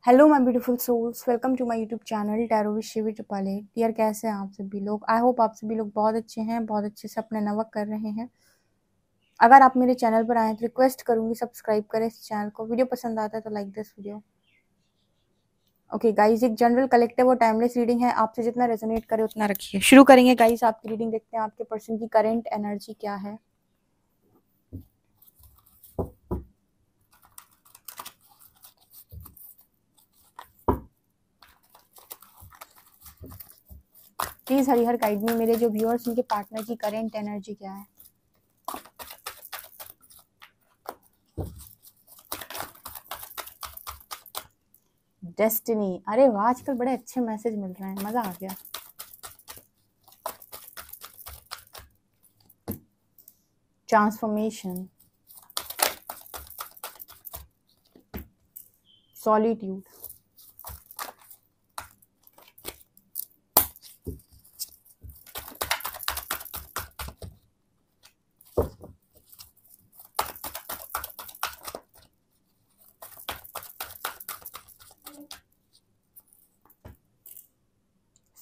Hello my beautiful souls, welcome to my YouTube channel tarot with Shivi triple eight. यार कैसे हैं आप सभी लोग? आई होप आप सभी लोग बहुत अच्छे हैं, बहुत अच्छे से अपने नवक कर रहे हैं। अगर आप मेरे चैनल पर आए तो रिक्वेस्ट करूंगी सब्सक्राइब करें इस चैनल को। वीडियो पसंद आता है तो like this video. Okay guys, एक जनरल कलेक्टिव और टाइमलेस रीडिंग है, आपसे जितना रेजोनेट करे उतना रखिए। शुरू करेंगे गाइज आपकी रीडिंग। देखते हैं आपके पर्सन की करेंट एनर्जी क्या है। प्लीज हरिहर गाइड में मेरे जो व्यूअर्स उनके पार्टनर की करेंट एनर्जी क्या है। डेस्टिनी, अरे वाह, आजकल बड़े अच्छे मैसेज मिल रहे हैं, मजा आ गया। Transformation, solitude,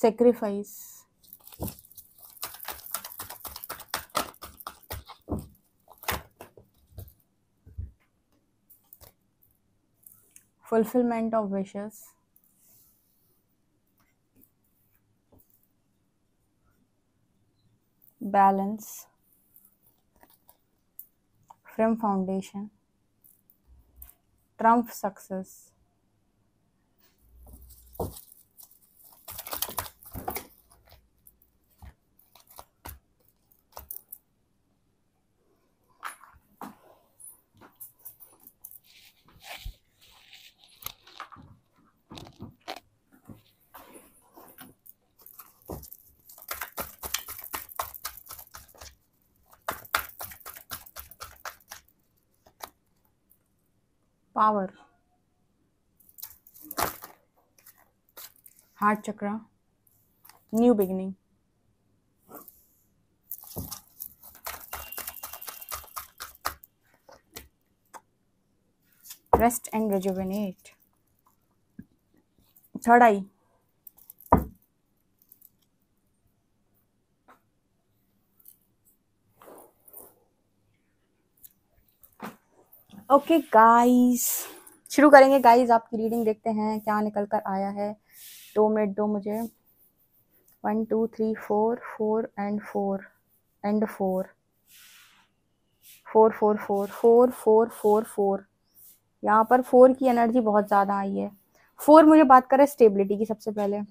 sacrifice, fulfillment of wishes, balance, firm foundation, trump success, power, heart chakra, new beginning, rest and rejuvenate, third eye, okay guys शुरू करेंगे गाइस आपकी रीडिंग। देखते हैं क्या निकल कर आया है। 2 मिनट दो मुझे। 1 2 3 4 4 एंड 4 एंड 4 4 4 4 4 4 4 4। यहाँ पर 4 की एनर्जी बहुत ज्यादा आई है। 4 मुझे बात करें स्टेबिलिटी की सबसे पहले,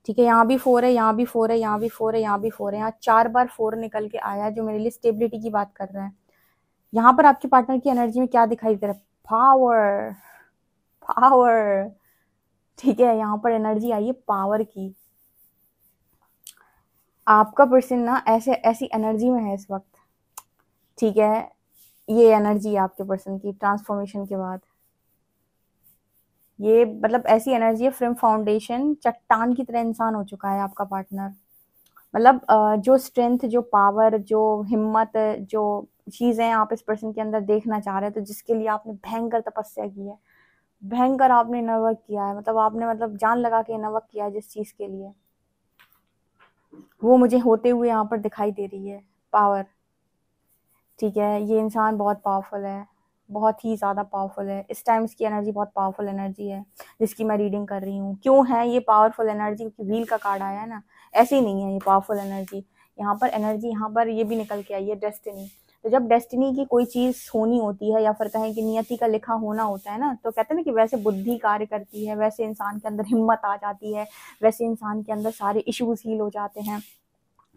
ठीक है। यहाँ भी 4 है, यहाँ भी 4 है, यहाँ भी 4 है, यहाँ भी 4 है। यहाँ 4 बार 4 निकल के आया है जो मेरे लिए स्टेबिलिटी की बात कर रहा है। यहाँ पर आपके पार्टनर की एनर्जी में क्या दिखाई दे रहा है? पावर, पावर, ठीक है। यहाँ पर एनर्जी आई है पावर की। आपका पर्सन ना ऐसे ऐसी एनर्जी में है इस वक्त, ठीक है। ये एनर्जी है आपके पर्सन की ट्रांसफॉर्मेशन के बाद। ये मतलब ऐसी एनर्जी है, फ्रेम फाउंडेशन, चट्टान की तरह इंसान हो चुका है आपका पार्टनर। मतलब जो स्ट्रेंथ, जो पावर, जो हिम्मत, जो चीजें आप इस पर्सन के अंदर देखना चाह रहे हैं, तो जिसके लिए आपने भयंकर तपस्या की है, भयंकर आपने नवर्क किया है, मतलब आपने मतलब जान लगा के नवर्क किया है जिस चीज के लिए, वो मुझे होते हुए यहाँ पर दिखाई दे रही है। पावर, ठीक है। ये इंसान बहुत पावरफुल है, बहुत ही ज़्यादा पावरफुल है। इस टाइम इसकी एनर्जी बहुत पावरफुल एनर्जी है जिसकी मैं रीडिंग कर रही हूँ। क्यों है ये पावरफुल एनर्जी? क्योंकि व्हील का कार्ड आया है ना, ऐसे ही नहीं है ये पावरफुल एनर्जी। यहाँ पर एनर्जी, यहाँ पर ये भी निकल के आई है डेस्टिनी। तो जब डेस्टिनी की कोई चीज़ होनी होती है, या फिर कहें कि नियति का लिखा होना होता है ना, तो कहते हैं ना कि वैसे बुद्धि कार्य करती है, वैसे इंसान के अंदर हिम्मत आ जाती है, वैसे इंसान के अंदर सारे इश्यूज हील हो जाते हैं।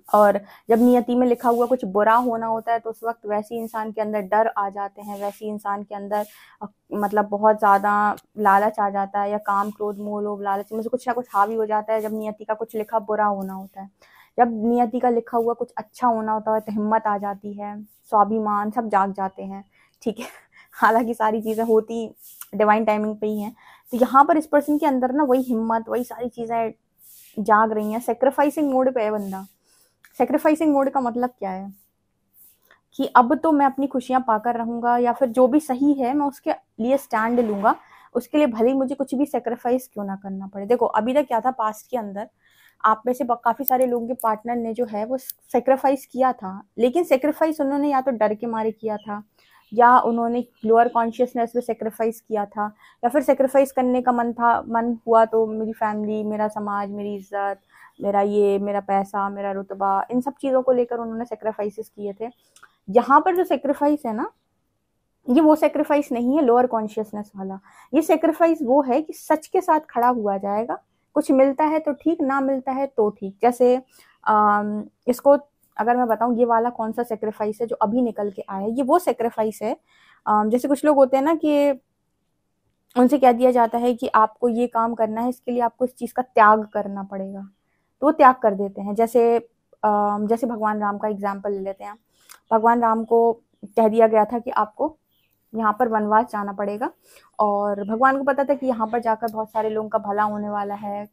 और जब नियति में लिखा हुआ कुछ बुरा होना होता है तो उस वक्त वैसे इंसान के अंदर डर आ जाते हैं, वैसे इंसान के अंदर मतलब बहुत ज़्यादा लालच आ जाता है, या काम क्रोध मोह लोभ लालच में से कुछ ना कुछ हावी हो जाता है जब नियति का कुछ लिखा बुरा होना होता है। जब नियति का लिखा हुआ कुछ अच्छा होना होता है तो हिम्मत आ जाती है, स्वाभिमान सब जाग जाते हैं, ठीक है। हालांकि सारी चीज़ें होती डिवाइन टाइमिंग पे ही हैं। तो यहाँ पर इस पर्सन के अंदर ना वही हिम्मत, वही सारी चीज़ें जाग रही हैं। सेक्रीफाइसिंग मोड पे है बंदा। सेक्रीफाइसिंग मोड का मतलब क्या है कि अब तो मैं अपनी खुशियां पाकर रहूंगा, या फिर जो भी सही है मैं उसके लिए स्टैंड लूंगा, उसके लिए भले ही मुझे कुछ भी सेक्रीफाइस क्यों ना करना पड़े। देखो अभी तक क्या था पास्ट के अंदर, आप में से काफी सारे लोगों के पार्टनर ने जो है वो सेक्रीफाइस किया था, लेकिन सेक्रीफाइस उन्होंने या तो डर के मारे किया था, या उन्होंने लोअर कॉन्शियसनेस में सेक्रीफाइस किया था, या फिर सेक्रीफाइस करने का मन हुआ तो मेरी फैमिली, मेरा समाज, मेरी इज्जत, मेरा पैसा, मेरा रुतबा, इन सब चीजों को लेकर उन्होंने सेक्रीफाइसेस किए थे। यहाँ पर जो सेक्रीफाइस है ना, ये वो सेक्रीफाइस नहीं है लोअर कॉन्शियसनेस वाला। ये सेक्रीफाइस वो है कि सच के साथ खड़ा हुआ जाएगा, कुछ मिलता है तो ठीक, ना मिलता है तो ठीक। जैसे इसको अगर मैं बताऊं ये वाला कौन सा सेक्रीफाइस है जो अभी निकल के आया है, ये वो सेक्रीफाइस है जैसे कुछ लोग होते हैं ना कि उनसे कह दिया जाता है कि आपको ये काम करना है, इसके लिए आपको इस चीज का त्याग करना पड़ेगा, तो वो त्याग कर देते हैं। जैसे भगवान राम का एग्जाम्पल ले लेते हैं। भगवान राम को कह दिया गया था कि आपको यहाँ पर वनवास जाना पड़ेगा, और भगवान को पता था कि यहाँ पर जाकर बहुत सारे लोगों का भला होने वाला है,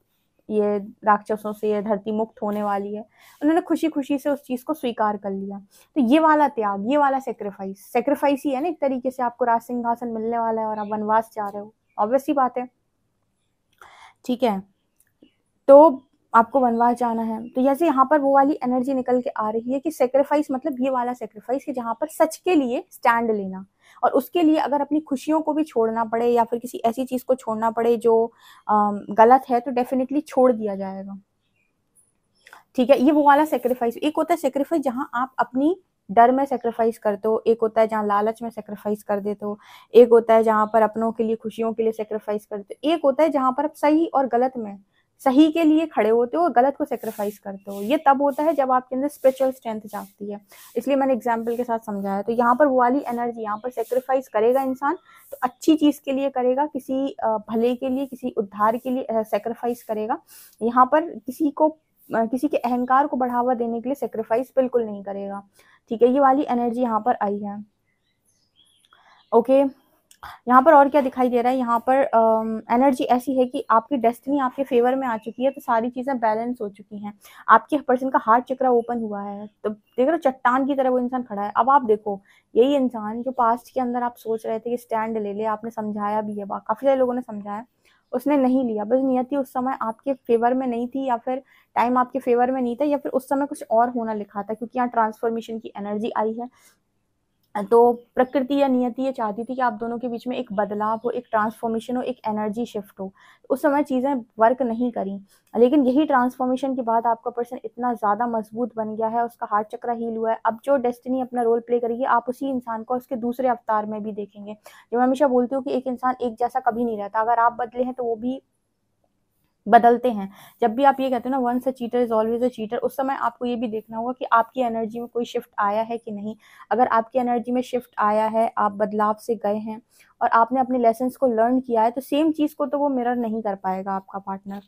ये राक्षसों से ये धरती मुक्त होने वाली है। उन्होंने खुशी खुशी से उस चीज को स्वीकार कर लिया। तो ये वाला त्याग, ये वाला सेक्रीफाइस ही है ना एक तरीके से। आपको राज सिंहासन मिलने वाला है और आप वनवास जा रहे हो, ऑब्वियस सी बात है, ठीक है। तो आपको वनवास जाना है, तो जैसे यहाँ पर वो वाली एनर्जी निकल के आ रही है कि सेक्रीफाइस मतलब ये वाला सेक्रीफाइस कि जहाँ पर सच के लिए स्टैंड लेना, और उसके लिए अगर अपनी खुशियों को भी छोड़ना पड़े या फिर किसी ऐसी चीज को छोड़ना पड़े जो गलत है, तो डेफिनेटली छोड़ दिया जाएगा, ठीक है। ये वो वाला सेक्रीफाइस। एक होता है सेक्रीफाइस जहाँ आप अपनी डर में सेक्रीफाइस करते हो, एक होता है जहाँ लालच में सेक्रीफाइस कर देते हो, एक होता है जहाँ पर अपनों के लिए, खुशियों के लिए सेक्रीफाइस करते हो, एक होता है जहाँ पर आप सही और गलत में, सही के लिए खड़े होते हो और गलत को सेक्रीफाइस करते हो। ये तब होता है जब आपके अंदर स्पिरिचुअल स्ट्रेंथ जागती है, इसलिए मैंने एग्जाम्पल के साथ समझाया। तो यहाँ पर वो वाली एनर्जी, यहाँ पर सेक्रीफाइस करेगा इंसान तो अच्छी चीज के लिए करेगा, किसी भले के लिए, किसी उद्धार के लिए सेक्रीफाइस करेगा। यहाँ पर किसी के अहंकार को बढ़ावा देने के लिए सेक्रीफाइस बिल्कुल नहीं करेगा, ठीक है। ये वाली एनर्जी यहाँ पर आई है, ओके। यहाँ पर और क्या दिखाई दे रहा है, यहाँ पर एनर्जी ऐसी है कि आपकी डेस्टिनी आपके फेवर में आ चुकी है, तो सारी चीजें बैलेंस हो चुकी हैं। आपके पर्सन का हार्ट चक्र ओपन हुआ है, तो देख रहे हो चट्टान की तरह वो इंसान खड़ा है। अब आप देखो, यही इंसान जो पास्ट के अंदर आप सोच रहे थे कि स्टैंड ले ले, आपने समझाया भी है, काफी सारे लोगों ने समझाया, उसने नहीं लिया। बस नियति उस समय आपके फेवर में नहीं थी, या फिर टाइम आपके फेवर में नहीं था, या फिर उस समय कुछ और होना लिखा था, क्योंकि यहाँ ट्रांसफॉर्मेशन की एनर्जी आई है। तो प्रकृति या नियति ये चाहती थी कि आप दोनों के बीच में एक बदलाव हो, एक ट्रांसफॉर्मेशन हो, एक एनर्जी शिफ्ट हो। उस समय चीजें वर्क नहीं करी, लेकिन यही ट्रांसफॉर्मेशन के बाद आपका पर्सन इतना ज्यादा मजबूत बन गया है, उसका हार्ट चक्र हील हुआ है। अब जो डेस्टिनी अपना रोल प्ले करेगी, आप उसी इंसान को उसके दूसरे अवतार में भी देखेंगे। जो मैं हमेशा बोलती हूँ कि एक इंसान एक जैसा कभी नहीं रहता, अगर आप बदले हैं तो वो भी बदलते हैं। जब भी आप ये कहते हो ना once a cheater is always a cheater, उस समय आपको ये भी देखना होगा कि आपकी एनर्जी में कोई शिफ्ट आया है कि नहीं। अगर आपकी एनर्जी में शिफ्ट आया है, आप बदलाव से गए हैं और आपने अपने लेसन्स को लर्न किया है, तो सेम चीज को तो वो मिरर नहीं कर पाएगा आपका पार्टनर।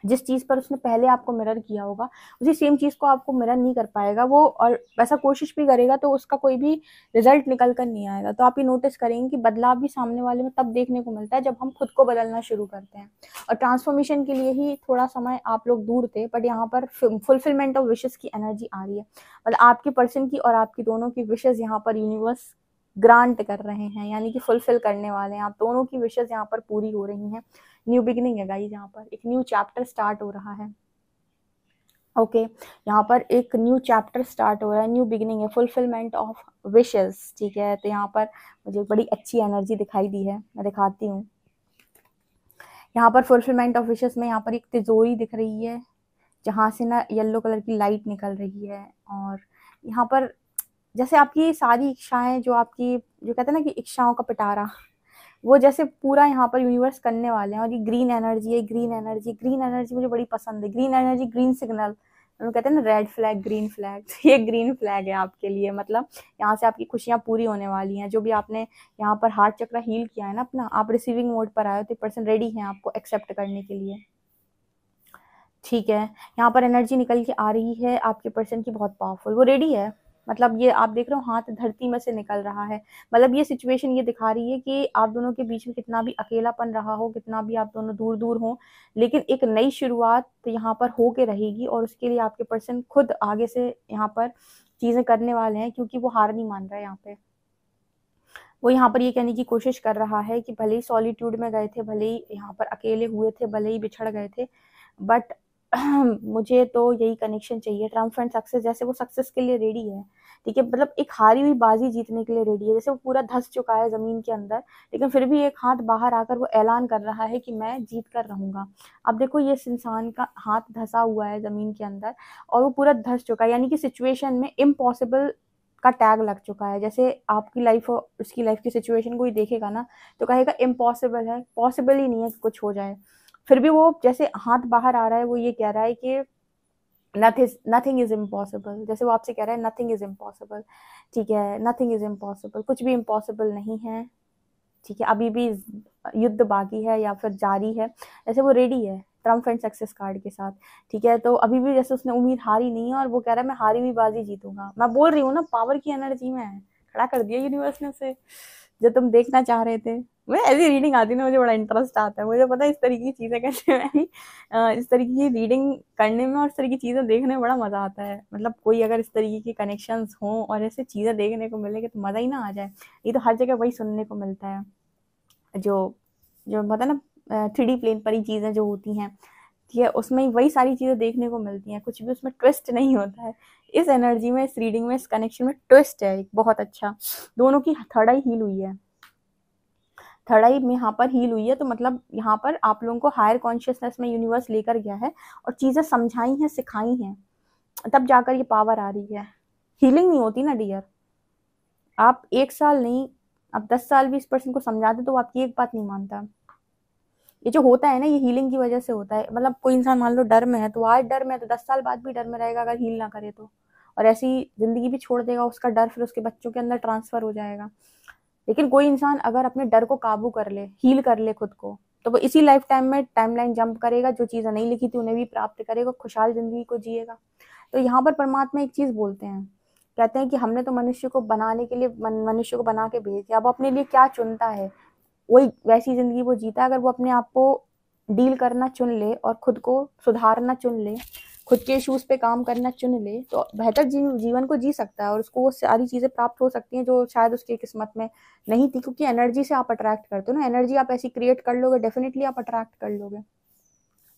जिस चीज पर उसने पहले आपको मिरर किया होगा, उसी सेम चीज को आपको मिरर नहीं कर पाएगा वो, और वैसा कोशिश भी करेगा तो उसका कोई भी रिजल्ट निकल कर नहीं आएगा। तो आप ये नोटिस करेंगे कि बदलाव भी सामने वाले में तब देखने को मिलता है जब हम खुद को बदलना शुरू करते हैं। और ट्रांसफॉर्मेशन के लिए ही थोड़ा समय आप लोग दूर थे, बट यहाँ पर फुलफिलमेंट ऑफ विशेस की एनर्जी आ रही है। मतलब आपके पर्सन की और आपकी दोनों की विशेस यहाँ पर यूनिवर्स ग्रांट कर रहे हैं, यानी कि फुलफिल करने वाले हैं। आप दोनों की विशेस यहाँ पर पूरी हो रही हैं। न्यू बिगिनिंग है गाइस, यहाँ पर एक न्यू चैप्टर स्टार्ट हो रहा है, ओके। यहाँ पर एक न्यू चैप्टर स्टार्ट हो रहा है, न्यू बिगिनिंग है, फुलफिलमेंट ऑफ विशेस, ठीक है। तो यहाँ पर मुझे बड़ी अच्छी एनर्जी दिखाई दी है, मैं दिखाती हूँ। यहाँ पर फुलफिलमेंट ऑफ विशेस में यहाँ पर एक तिजोरी दिख रही है, जहाँ से ना येलो कलर की लाइट निकल रही है। और यहाँ पर जैसे आपकी सारी इच्छाएं, जो कहते हैं ना कि इच्छाओं का पिटारा, वो जैसे पूरा यहाँ पर यूनिवर्स करने वाले हैं। और ये ग्रीन एनर्जी है, ग्रीन एनर्जी मुझे बड़ी पसंद है। ग्रीन एनर्जी, ग्रीन सिग्नल, हम कहते हैं ना रेड फ्लैग ग्रीन फ्लैग, तो ये ग्रीन फ्लैग है आपके लिए। मतलब यहाँ से आपकी खुशियाँ पूरी होने वाली हैं। जो भी आपने यहाँ पर हार्ट चक्र हील किया है ना अपना, आप रिसीविंग मोड पर आए हो, तो पर्सन रेडी है आपको एक्सेप्ट करने के लिए, ठीक है। यहाँ पर एनर्जी निकल के आ रही है आपके पर्सन की बहुत पावरफुल, वो रेडी है। मतलब ये आप देख रहे हो हाथ धरती में से निकल रहा है। मतलब ये सिचुएशन ये दिखा रही है कि आप दोनों के बीच में कितना भी अकेलापन रहा हो, कितना भी आप दोनों दूर दूर हो, लेकिन एक नई शुरुआत यहाँ पर हो के रहेगी। और उसके लिए आपके पर्सन खुद आगे से यहाँ पर चीजें करने वाले हैं, क्योंकि वो हार नहीं मान रहा है। यहाँ पे वो यहाँ पर ये कहने की कोशिश कर रहा है कि भले ही सॉलिट्यूड में गए थे, भले ही यहाँ पर अकेले हुए थे, भले ही बिछड़ गए थे, बट मुझे तो यही कनेक्शन चाहिए, ट्रायम्फ एंड सक्सेस। जैसे वो सक्सेस के लिए रेडी है, ठीक है, मतलब एक हारी हुई बाजी जीतने के लिए रेडी है। जैसे वो पूरा धंस चुका है जमीन के अंदर, लेकिन फिर भी एक हाथ बाहर आकर वो ऐलान कर रहा है कि मैं जीत कर रहूंगा। अब देखो ये इस इंसान का हाथ धंसा हुआ है जमीन के अंदर और वो पूरा धंस चुका है, यानी कि सिचुएशन में इम्पॉसिबल का टैग लग चुका है। जैसे आपकी लाइफ और उसकी लाइफ की सिचुएशन कोई देखेगा ना तो कहेगा इम्पॉसिबल है, पॉसिबल ही नहीं है कि कुछ हो जाए। फिर भी वो जैसे हाथ बाहर आ रहा है, वो ये कह रहा है कि नथिंग इज इम्पॉसिबल। जैसे वो आपसे कह रहा है नथिंग इज इम्पॉसिबल, ठीक है, नथिंग इज इम्पॉसिबल, कुछ भी इम्पॉसिबल नहीं है, ठीक है, अभी भी युद्ध बाकी है या फिर जारी है। जैसे वो रेडी है ट्रम्प एंड सक्सेस कार्ड के साथ, ठीक है, तो अभी भी जैसे उसने उम्मीद हारी नहीं है और वो कह रहा है मैं हारी हुई बाजी जीतूंगा। मैं बोल रही हूँ ना, पावर की एनर्जी में है, खड़ा कर दिया यूनिवर्स ने उसे, जो तुम देखना चाह रहे थे। मैं ऐसी रीडिंग आती है ना, मुझे बड़ा इंटरेस्ट आता है, मुझे पता है इस तरीके की चीज़ें कैसे मैं भी इस तरीके की रीडिंग करने में और इस तरह की चीज़ें देखने में बड़ा मज़ा आता है। मतलब कोई अगर इस तरीके की कनेक्शंस हों और ऐसे चीज़ें देखने को मिलेगी तो मज़ा ही ना आ जाए। ये तो हर जगह वही सुनने को मिलता है, जो जो पता ना 3D प्लेन पर ही चीज़ें जो होती हैं, ठीक है, उसमें वही सारी चीज़ें देखने को मिलती हैं, कुछ भी उसमें ट्विस्ट नहीं होता है। इस एनर्जी में, इस रीडिंग में, इस कनेक्शन में ट्विस्ट है एक बहुत अच्छा। दोनों की थर्ड आई हील हुई है, थर्ड आई में यहाँ पर हील हुई है, तो मतलब यहाँ पर आप लोगों को हायर कॉन्शियसनेस में यूनिवर्स लेकर गया है और चीज़ें समझाई हैं, सिखाई हैं, तब जाकर ये पावर आ रही है। हीलिंग नहीं होती ना डियर, आप 1 साल नहीं, आप 10 साल भी इस पर्सन को समझाते तो वो आपकी एक बात नहीं मानता। ये जो होता है ना, ये हीलिंग की वजह से होता है। मतलब कोई इंसान मान लो डर में है, तो आज डर में है तो 10 साल बाद भी डर में रहेगा अगर हील ना करे तो, और ऐसी जिंदगी भी छोड़ देगा, उसका डर फिर उसके बच्चों के अंदर ट्रांसफर हो जाएगा। लेकिन कोई इंसान अगर अपने डर को काबू कर ले, हील कर ले खुद को, तो वो इसी लाइफ टाइम में टाइमलाइन जंप करेगा, जो चीज़ें नहीं लिखी थी उन्हें भी प्राप्त करेगा, खुशहाल जिंदगी को जिएगा। तो यहाँ पर परमात्मा एक चीज़ बोलते हैं, कहते हैं कि हमने तो मनुष्य को बनाने के लिए मनुष्य को बना के भेज दिया, अब अपने लिए क्या चुनता है वही वैसी जिंदगी वो जीता है। अगर वो अपने आप को डील करना चुन ले और खुद को सुधारना चुन ले, खुद के इश्यूज पे काम करना चुन ले, तो बेहतर जीवन को जी सकता है और उसको वो सारी चीज़ें प्राप्त हो सकती हैं जो शायद उसकी किस्मत में नहीं थी। क्योंकि एनर्जी से आप अट्रैक्ट करते हो ना, एनर्जी आप ऐसी क्रिएट कर लोगे, डेफिनेटली आप अट्रैक्ट कर लोगे,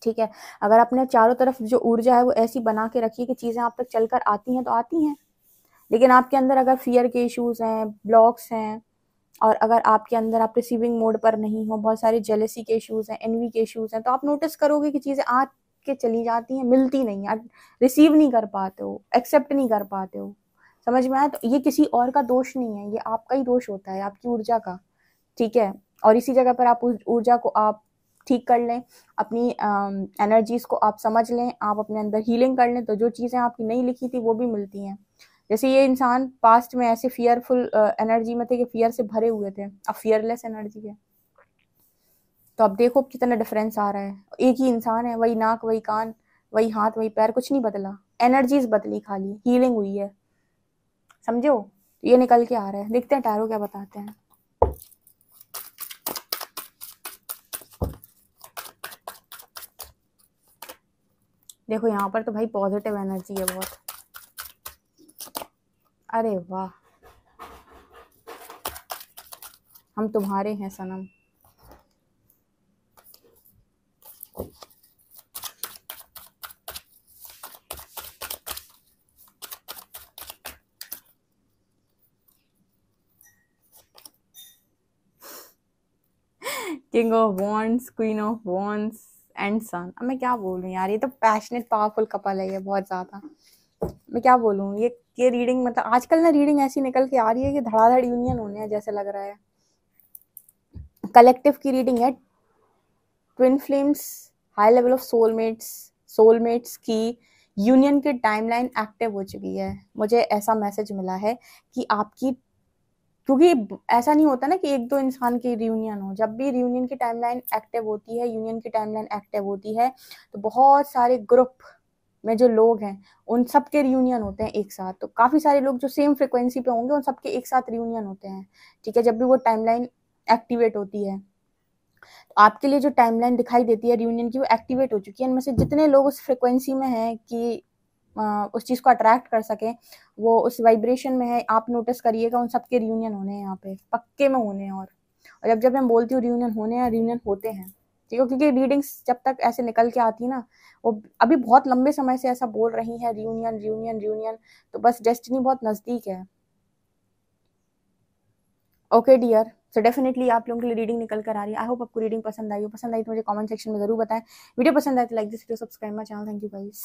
ठीक है। अगर आपने चारों तरफ जो ऊर्जा है वो ऐसी बना के रखी है कि चीज़ें आप तक चलकर आती हैं तो आती हैं, लेकिन आपके अंदर अगर फियर के इश्यूज हैं, ब्लॉक्स हैं, और अगर आपके अंदर आप रिसीविंग मोड पर नहीं हो, बहुत सारे जेलसी के इश्यूज हैं, एनवी के इश्यूज हैं, तो आप नोटिस करोगे कि चीज़ें आ के चली जाती हैं, मिलती नहीं, आप रिसीव नहीं कर पाते हो, एक्सेप्ट नहीं कर पाते हो। समझ में आया? तो ये किसी और का दोष नहीं है, ये आपका ही दोष होता है, आपकी ऊर्जा का, ठीक है। और इसी जगह पर आप उस ऊर्जा को आप ठीक कर लें, अपनी एनर्जीज को आप समझ लें, आप अपने अंदर हीलिंग कर लें, तो जो चीज़ें आपकी नहीं लिखी थी वो भी मिलती हैं। जैसे ये इंसान पास्ट में ऐसे फियरफुल एनर्जी में थे कि फियर से भरे हुए थे, अब फियरलेस एनर्जी है, तो अब देखो कितना डिफरेंस आ रहा है। एक ही इंसान है, वही नाक, वही कान, वही हाथ, वही पैर, कुछ नहीं बदला, एनर्जीज बदली, खाली हीलिंग हुई है, समझो। ये निकल के आ रहा है, देखते हैं टैरो क्या बताते हैं। देखो यहाँ पर तो भाई पॉजिटिव एनर्जी है बहुत, अरे वाह, Hum Tumhare Hain Sanam. King of wands, queen of wands and sun. अब मैं क्या बोलूँ यार, ये तो पैशनेट पावरफुल कपल है ये, बहुत ज़्यादा। मैं क्या बोलूँ, ये रीडिंग, मतलब आजकल ना रीडिंग ऐसी निकल के आ रही है कि धड़ाधड़ यूनियन होने हैं जैसे लग रहा है। कलेक्टिव की रीडिंग है, twin flames, high level of soulmates की यूनियन की टाइमलाइन एक्टिव हो चुकी है। मुझे ऐसा मैसेज मिला है कि आपकी, क्योंकि ऐसा नहीं होता ना कि एक दो इंसान की रियूनियन हो, जब भी रियूनियन की टाइमलाइन एक्टिव होती है, यूनियन की टाइमलाइन एक्टिव होती है, तो बहुत सारे ग्रुप में जो लोग हैं उन सब के रियूनियन होते हैं एक साथ। तो काफ़ी सारे लोग जो सेम फ्रिक्वेंसी पे होंगे उन सबके एक साथ रियूनियन होते हैं, ठीक है, जब भी वो टाइमलाइन एक्टिवेट होती है। तो आपके लिए जो टाइमलाइन दिखाई देती है रियूनियन की, वो एक्टिवेट हो चुकी है। इनमें से जितने लोग उस फ्रिक्वेंसी में हैं कि उस चीज़ को अट्रैक्ट कर सकें, वो उस वाइब्रेशन में है। आप नोटिस करिएगा उन सबके रियूनियन होने हैं यहाँ पे, पक्के में होने हैं। और जब जब मैं बोलती हूँ रियूनियन होने हैं, रियूनियन होते हैं, ठीक है। क्योंकि रीडिंग्स जब तक ऐसे निकल के आती ना, वो अभी बहुत लंबे समय से ऐसा बोल रही हैं रियूनियन रियूनियन रियूनियन, तो बस डेस्टिनी बहुत नज़दीक है। ओके डियर, सो डेफिनेटली आप लोगों के लिए रीडिंग निकल कर आ रही है। आई होप आपको रीडिंग पसंद आई हो। पसंद आई तो मुझे कमेंट सेक्शन में जरूर बताएं। वीडियो पसंद आए तो like this video, subscribe my channel. Thank you guys.